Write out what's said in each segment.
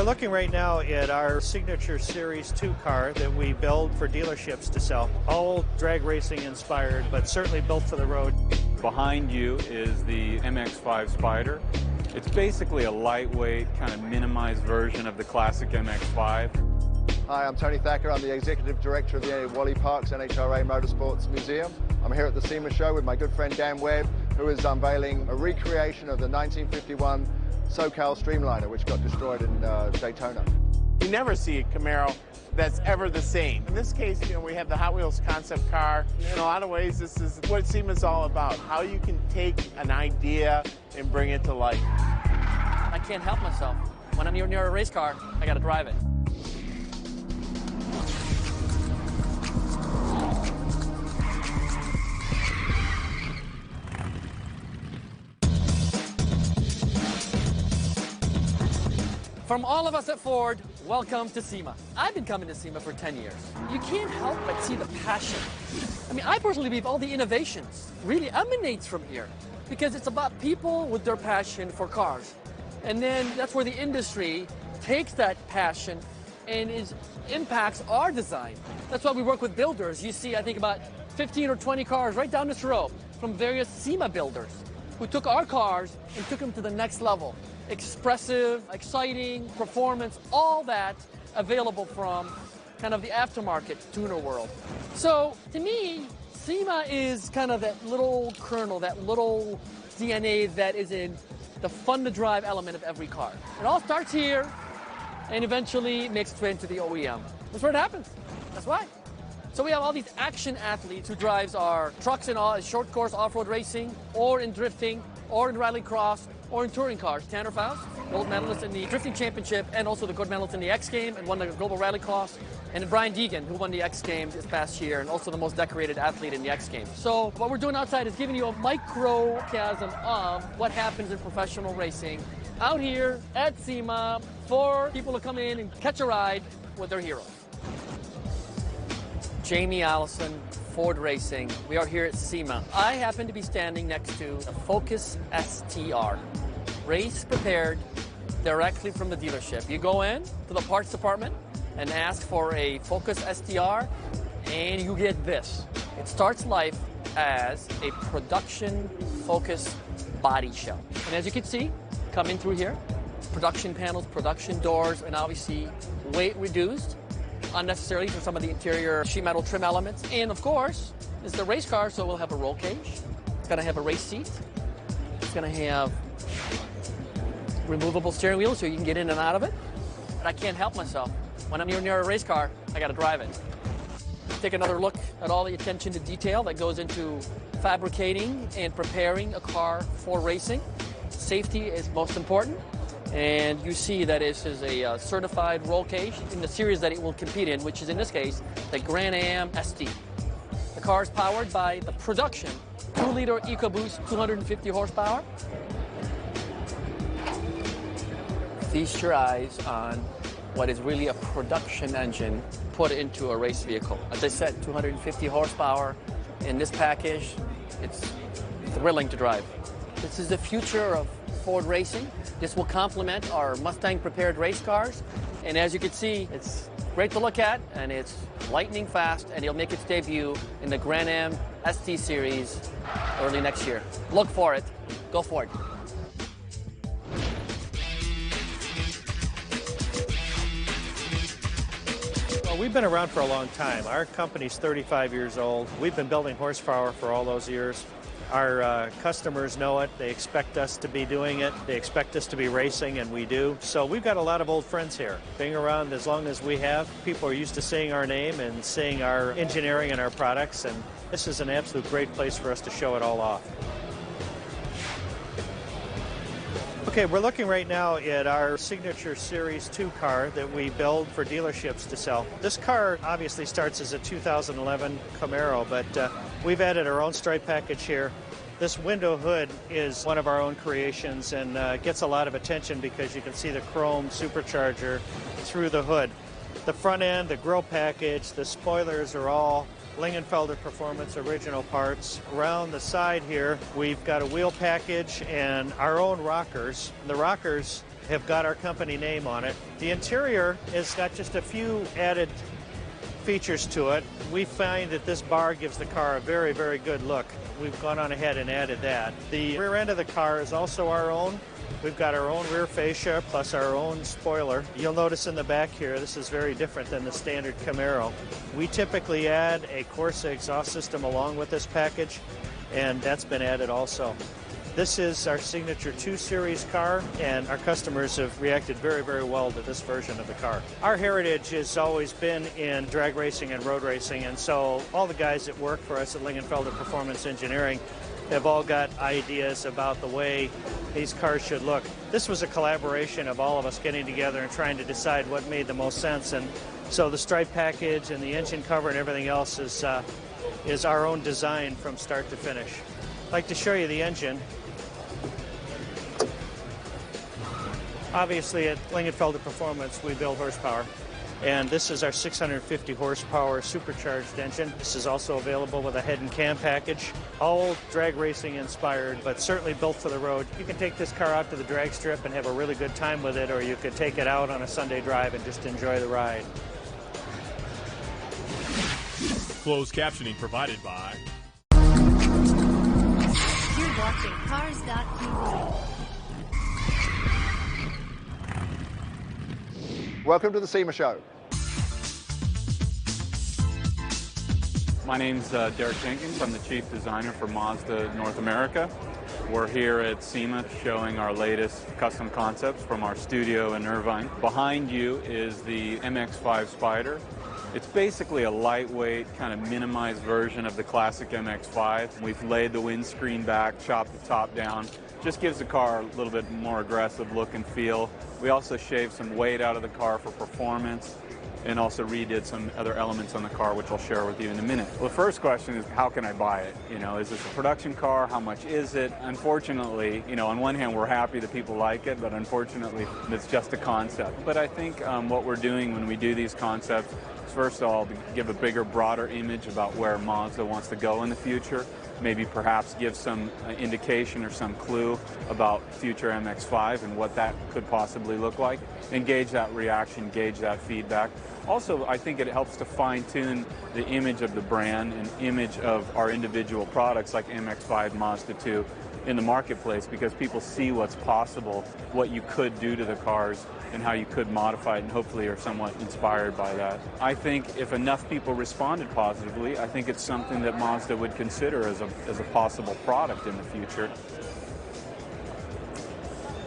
We're looking right now at our signature Series 2 car that we build for dealerships to sell. All drag racing inspired, but certainly built for the road. Behind you is the MX-5 Spider. It's basically a lightweight, kind of minimized version of the classic MX-5. Hi, I'm Tony Thacker. I'm the Executive Director of the Wally Parks NHRA Motorsports Museum. I'm here at the SEMA show with my good friend Dan Webb, who is unveiling a recreation of the 1951 SoCall Streamliner, which got destroyed in Daytona. You never see a Camaro that's ever the same. In this case, we have the Hot Wheels concept car. In a lot of ways, this is what SEMA's all about, how you can take an idea and bring it to life. I can't help myself. When I'm near a race car, I gotta drive it. From all of us at Ford, welcome to SEMA. I've been coming to SEMA for 10 years. You can't help but see the passion. I mean, I personally believe all the innovations really emanates from here because it's about people with their passion for cars. And then that's where the industry takes that passion and impacts our design. That's why we work with builders. You see, I think about 15 or 20 cars right down this row from various SEMA builders who took our cars and took them to the next level. Expressive, exciting, performance, all that available from kind of the aftermarket tuner world. So to me, SEMA is kind of that little kernel, that little DNA that is in the fun to drive element of every car. It all starts here and eventually makes its way into the OEM. That's where it happens. That's why. So we have all these action athletes who drives our trucks in all short course off-road racing, or in drifting, or in rallycross, or in touring cars. Tanner Faust, gold medalist in the drifting championship, and also the gold medalist in the X Game, and won the global rallycross. And Brian Deegan, who won the X Games this past year, and also the most decorated athlete in the X Games. So what we're doing outside is giving you a microcosm of what happens in professional racing out here at SEMA for people to come in and catch a ride with their heroes. Jamie Allison, Ford Racing. We are here at SEMA. I happen to be standing next to a Focus STR, race prepared directly from the dealership. You go in to the parts department and ask for a Focus STR, and you get this. It starts life as a production Focus body shell. And as you can see, coming through here, production panels, production doors, and obviously weight reduced unnecessarily for some of the interior sheet metal trim elements. And of course, it's the race car, so we'll have a roll cage. It's gonna have a race seat. It's gonna have removable steering wheel so you can get in and out of it. But I can't help myself. When I'm near a race car, I gotta drive it. Take another look at all the attention to detail that goes into fabricating and preparing a car for racing. Safety is most important. And you see that this is a certified roll cage in the series that it will compete in, which is in this case, the Grand Am ST. The car is powered by the production 2-liter EcoBoost 250 horsepower. Feast your eyes on what is really a production engine put into a race vehicle. As I said, 250 horsepower in this package. It's thrilling to drive. This is the future of Ford Racing. This will complement our Mustang-prepared race cars. And as you can see, it's great to look at, and it's lightning fast, and it'll make its debut in the Grand Am ST Series early next year. Look for it. Go Ford. Well, we've been around for a long time. Our company's 35 years old. We've been building horsepower for all those years. Our customers know it. They expect us to be doing it. They expect us to be racing, and we do. So we've got a lot of old friends here. Being around as long as we have, people are used to seeing our name and seeing our engineering and our products, and this is an absolute great place for us to show it all off. Okay, we're looking right now at our signature Series 2 car that we build for dealerships to sell. This car obviously starts as a 2011 Camaro, but we've added our own stripe package here. This window hood is one of our own creations and gets a lot of attention because you can see the chrome supercharger through the hood. The front end, the grille package, the spoilers are all Lingenfelter Performance original parts. Around the side here, we've got a wheel package and our own rockers. The rockers have got our company name on it. The interior has got just a few added features to it. We find that this bar gives the car a very, very good look. We've gone on ahead and added that. The rear end of the car is also our own. We've got our own rear fascia plus our own spoiler. You'll notice in the back here, this is very different than the standard Camaro. We typically add a Corsa exhaust system along with this package, and that's been added also. This is our signature 2 Series car, and our customers have reacted very, very well to this version of the car. Our heritage has always been in drag racing and road racing, and so all the guys that work for us at Lingenfelter Performance Engineering have all got ideas about the way these cars should look. This was a collaboration of all of us getting together and trying to decide what made the most sense, and so the stripe package and the engine cover and everything else is our own design from start to finish. I'd like to show you the engine. Obviously, at Lingenfelter Performance, we build horsepower, and this is our 650 horsepower supercharged engine. This is also available with a head and cam package, all drag racing inspired, but certainly built for the road. You can take this car out to the drag strip and have a really good time with it, or you could take it out on a Sunday drive and just enjoy the ride. Closed captioning provided by... You're watching Cars.tv. Welcome to the SEMA Show. My name's Derek Jenkins. I'm the Chief Designer for Mazda North America. We're here at SEMA showing our latest custom concepts from our studio in Irvine. Behind you is the MX-5 Spider. It's basically a lightweight, kind of minimized version of the classic MX-5. We've laid the windscreen back, chopped the top down. Just gives the car a little bit more aggressive look and feel. We also shaved some weight out of the car for performance and also redid some other elements on the car, which I'll share with you in a minute. Well, the first question is, how can I buy it? You know, is this a production car? How much is it? Unfortunately, you know, on one hand, we're happy that people like it, but unfortunately, it's just a concept. But I think what we're doing when we do these concepts is, first of all, to give a bigger, broader image about where Mazda wants to go in the future. Maybe perhaps give some indication or some clue about future MX-5 and what that could possibly look like. And gauge that reaction, gauge that feedback. Also, I think it helps to fine-tune the image of the brand and image of our individual products like MX-5, Mazda 2 in the marketplace, because people see what's possible, what you could do to the cars and how you could modify it, and hopefully are somewhat inspired by that. I think if enough people responded positively, I think it's something that Mazda would consider as a possible product in the future.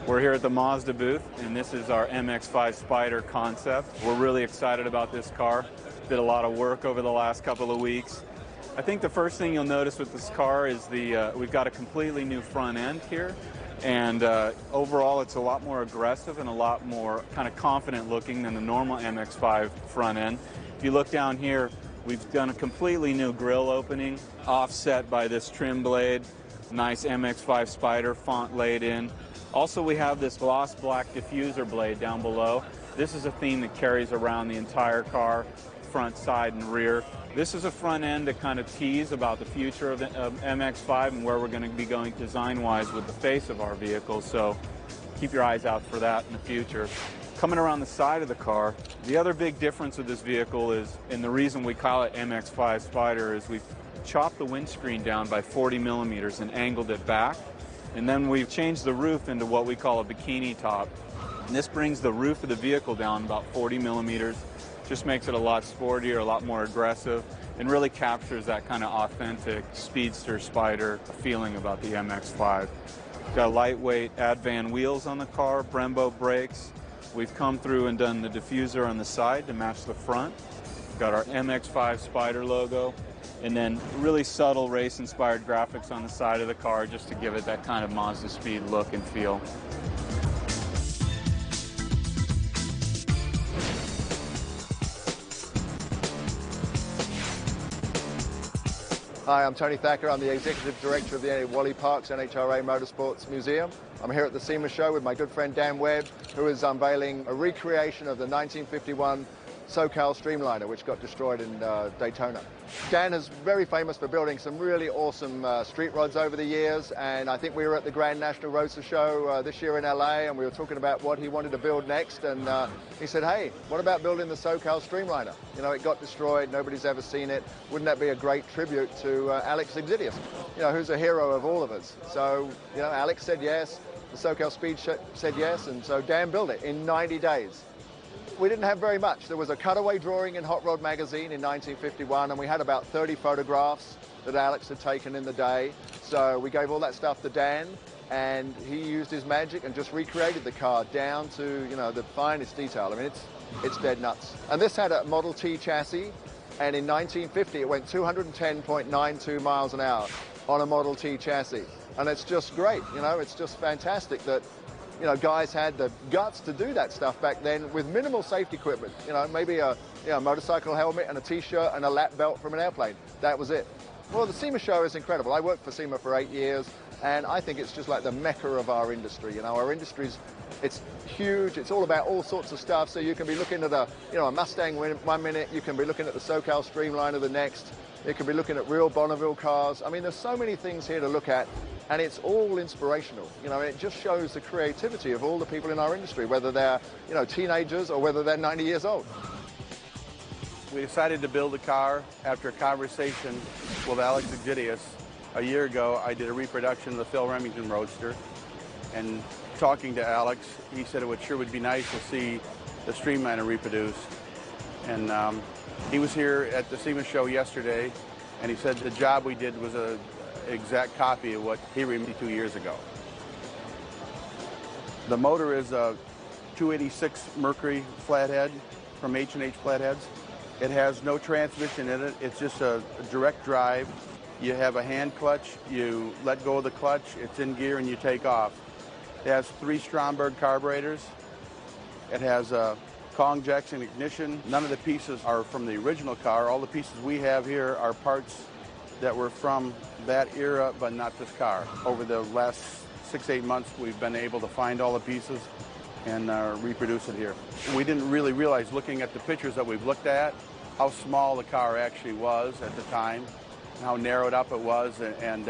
We're here at the Mazda booth, and this is our MX-5 Spider concept. We're really excited about this car. Did a lot of work over the last couple of weeks. I think the first thing you'll notice with this car is we've got a completely new front end here. And overall, it's a lot more aggressive and a lot more kind of confident looking than the normal MX-5 front end. If you look down here, we've done a completely new grille opening, offset by this trim blade, nice MX-5 Spider font laid in. Also, we have this gloss black diffuser blade down below. This is a theme that carries around the entire car, front, side, and rear. This is a front end to kind of tease about the future of MX-5 and where we're going to be going design-wise with the face of our vehicle, so keep your eyes out for that in the future. Coming around the side of the car, the other big difference with this vehicle is, and the reason we call it MX-5 Spider, is we've chopped the windscreen down by 40 millimeters and angled it back, and then we've changed the roof into what we call a bikini top. And this brings the roof of the vehicle down about 40 millimeters. Just makes it a lot sportier, a lot more aggressive, and really captures that kind of authentic speedster Spider feeling about the MX-5. Got lightweight Advan wheels on the car, Brembo brakes. We've come through and done the diffuser on the side to match the front. Got our MX-5 Spider logo, and then really subtle race-inspired graphics on the side of the car just to give it that kind of Mazda speed look and feel. Hi, I'm Tony Thacker. I'm the Executive Director of the Wally Parks NHRA Motorsports Museum. I'm here at the SEMA show with my good friend Dan Webb, who is unveiling a recreation of the 1951 SoCal Streamliner, which got destroyed in Daytona. Dan is very famous for building some really awesome street rods over the years, and I think we were at the Grand National Roadster Show this year in LA, and we were talking about what he wanted to build next, and he said, hey, what about building the SoCal Streamliner? You know, it got destroyed, nobody's ever seen it. Wouldn't that be a great tribute to Alex Exilius, you know, who's a hero of all of us? So, you know, Alex said yes, the SoCal Speed said yes, and so Dan built it in 90 days. We didn't have very much. There was a cutaway drawing in Hot Rod magazine in 1951, and we had about 30 photographs that Alex had taken in the day. So we gave all that stuff to Dan, and he used his magic and just recreated the car down to, you know, the finest detail. I mean, it's dead nuts. And this had a Model T chassis, and in 1950 it went 210.92 miles an hour on a Model T chassis. And it's just great, you know, it's just fantastic that, you know, guys had the guts to do that stuff back then with minimal safety equipment. You know, maybe a motorcycle helmet and a T-shirt and a lap belt from an airplane. That was it. Well, the SEMA show is incredible. I worked for SEMA for 8 years, and I think it's just like the mecca of our industry. You know, our industry's, it's huge. It's all about all sorts of stuff. So you can be looking at a Mustang one minute. You can be looking at the SoCal Streamliner the next. You can be looking at real Bonneville cars. I mean, there's so many things here to look at. And it's all inspirational, you know, it just shows the creativity of all the people in our industry, whether they're, you know, teenagers or whether they're 90 years old. We decided to build a car after a conversation with Alex Exilius. A year ago, I did a reproduction of the Phil Remington Roadster, and talking to Alex, he said it sure would be nice to see the Streamliner reproduced. And he was here at the SEMA show yesterday, and he said the job we did was a exact copy of what he remembered 2 years ago. The motor is a 286 Mercury flathead from H&H Flatheads. It has no transmission in it. It's just a direct drive. You have a hand clutch. You let go of the clutch. It's in gear and you take off. It has 3 Stromberg carburetors. It has a Kong Jackson ignition. None of the pieces are from the original car. All the pieces we have here are parts that were from that era, but not this car. Over the last 6-8 months, we've been able to find all the pieces and reproduce it here. We didn't really realize, looking at the pictures that we've looked at, how small the car actually was at the time, and how narrowed up it was, and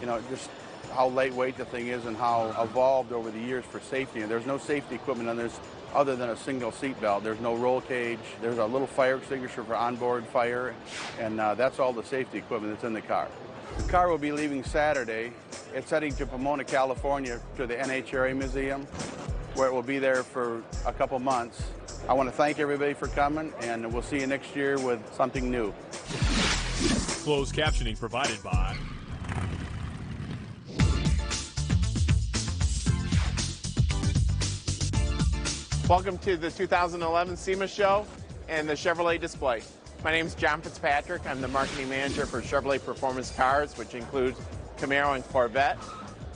you know, just how lightweight the thing is and how evolved over the years for safety. And there's no safety equipment on this other than a single seat belt. There's no roll cage. There's a little fire extinguisher for onboard fire, and that's all the safety equipment that's in the car. The car will be leaving Saturday. It's heading to Pomona, California, to the NHRA Museum, where it will be there for a couple months. I want to thank everybody for coming, and we'll see you next year with something new. Closed captioning provided by Welcome to the 2011 SEMA show and the Chevrolet display. My name is John Fitzpatrick. I'm the marketing manager for Chevrolet Performance Cars, which includes Camaro and Corvette.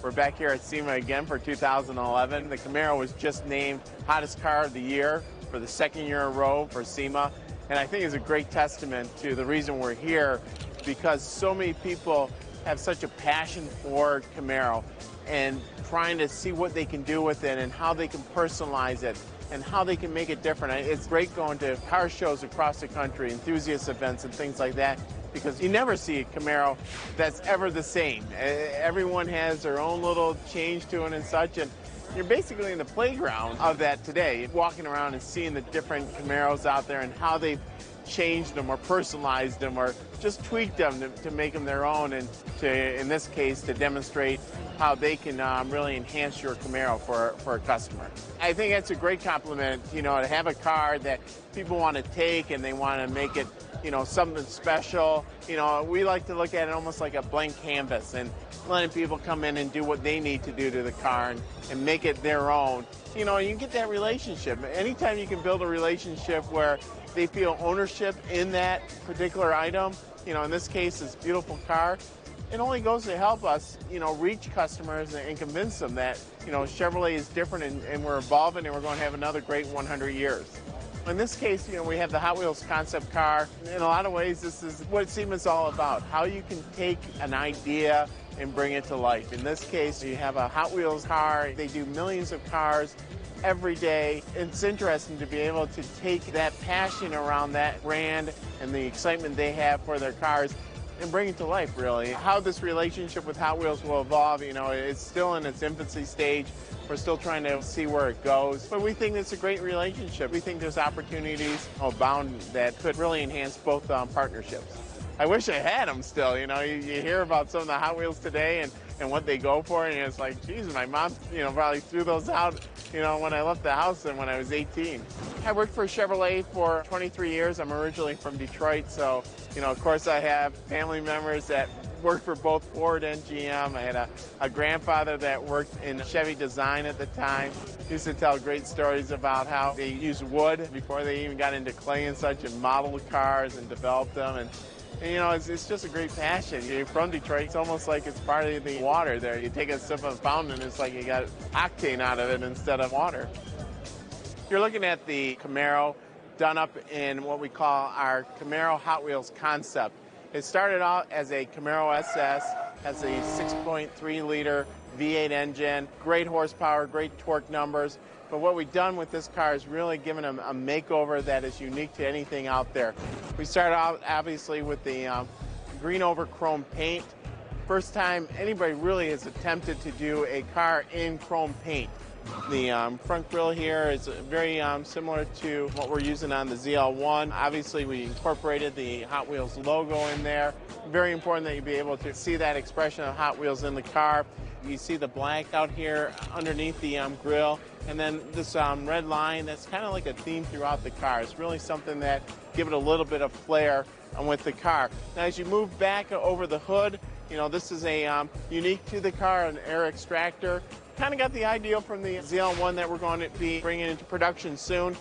We're back here at SEMA again for 2011. The Camaro was just named hottest car of the year for the 2nd year in a row for SEMA. And I think it's a great testament to the reason we're here, because so many people have such a passion for Camaro and trying to see what they can do with it and how they can personalize it and how they can make it different. It's great going to car shows across the country, enthusiast events and things like that, because you never see a Camaro that's ever the same. Everyone has their own little change to it and such, and you're basically in the playground of that today, walking around and seeing the different Camaros out there and how they've changed them or personalized them or just tweaked them to make them their own, and to, in this case, to demonstrate how they can really enhance your Camaro for a customer. I think that's a great compliment, you know, to have a car that people want to take and they want to make it, you know, something special. You know, we like to look at it almost like a blank canvas and letting people come in and do what they need to do to the car and make it their own. You know, you get that relationship. Anytime you can build a relationship where they feel ownership in that particular item, you know, in this case, this beautiful car, it only goes to help us, you know, reach customers and convince them that, you know, Chevrolet is different and we're evolving and we're going to have another great 100 years. In this case, you know, we have the Hot Wheels concept car. In a lot of ways, this is what SEMA is all about, how you can take an idea and bring it to life. In this case, you have a Hot Wheels car. They do millions of cars. every day. It's interesting to be able to take that passion around that brand and the excitement they have for their cars and bring it to life, really. How this relationship with Hot Wheels will evolve, it's still in its infancy stage. We're still trying to see where it goes, but we think it's a great relationship. We think there's opportunities abound that could really enhance both partnerships. I wish I had them still. You hear about some of the Hot Wheels today and what they go for, and it's like, geez, my mom, probably threw those out, when I left the house and when I was 18. I worked for Chevrolet for 23 years. I'm originally from Detroit, so, of course I have family members that worked for both Ford and GM. I had a grandfather that worked in Chevy design at the time. He used to tell great stories about how they used wood before they even got into clay and such and modeled cars and developed them. And it's just a great passion. You're from Detroit, it's almost like it's part of the water there. You take a sip of a fountain, it's like you got octane out of it instead of water. You're looking at the Camaro done up in what we call our Camaro Hot Wheels concept. It started out as a Camaro SS, has a 6.3 liter V8 engine, great horsepower, great torque numbers. But what we've done with this car is really given them a makeover that is unique to anything out there. We started out obviously with the green over chrome paint. First time anybody really has attempted to do a car in chrome paint. The front grille here is very similar to what we're using on the ZL1. Obviously, we incorporated the Hot Wheels logo in there. Very important that you be able to see that expression of Hot Wheels in the car. You see the black out here underneath the grille, and then this red line that's kind of like a theme throughout the car. It's really something that give it a little bit of flair with the car. Now, as you move back over the hood, this is a unique to the car, an air extractor. Kind of got the idea from the ZL1 that we're going to be bringing into production soon,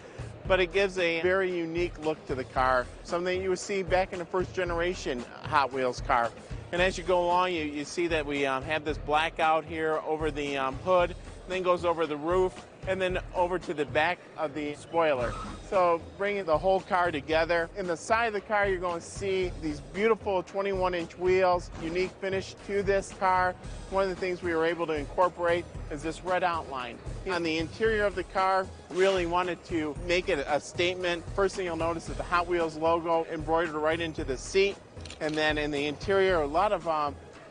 but it gives a very unique look to the car, something you would see back in the first generation Hot Wheels car. And as you go along, you see that we have this blackout here over the hood, then goes over the roof, and then over to the back of the spoiler. So bringing the whole car together. In the side of the car, you're going to see these beautiful 21-inch wheels, unique finish to this car. One of the things we were able to incorporate is this red outline. On the interior of the car, really wanted to make it a statement. First thing you'll notice is the Hot Wheels logo embroidered right into the seat. And then in the interior, a lot of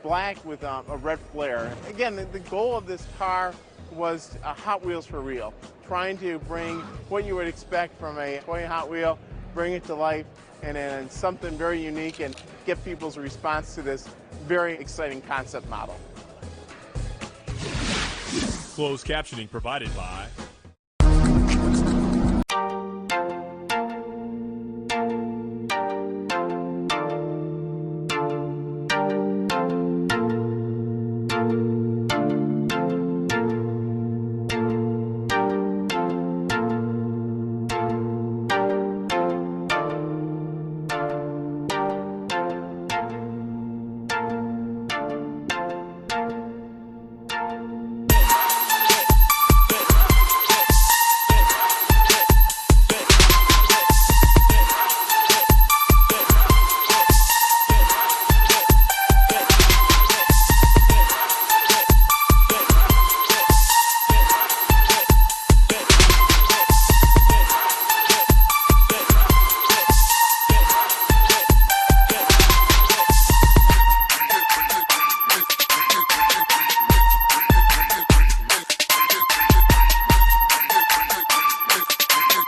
black with a red flare. Again, the goal of this car was Hot Wheels for real, trying to bring what you would expect from a toy Hot Wheel, bring it to life, and something very unique, and get people's response to this very exciting concept model. Closed captioning provided by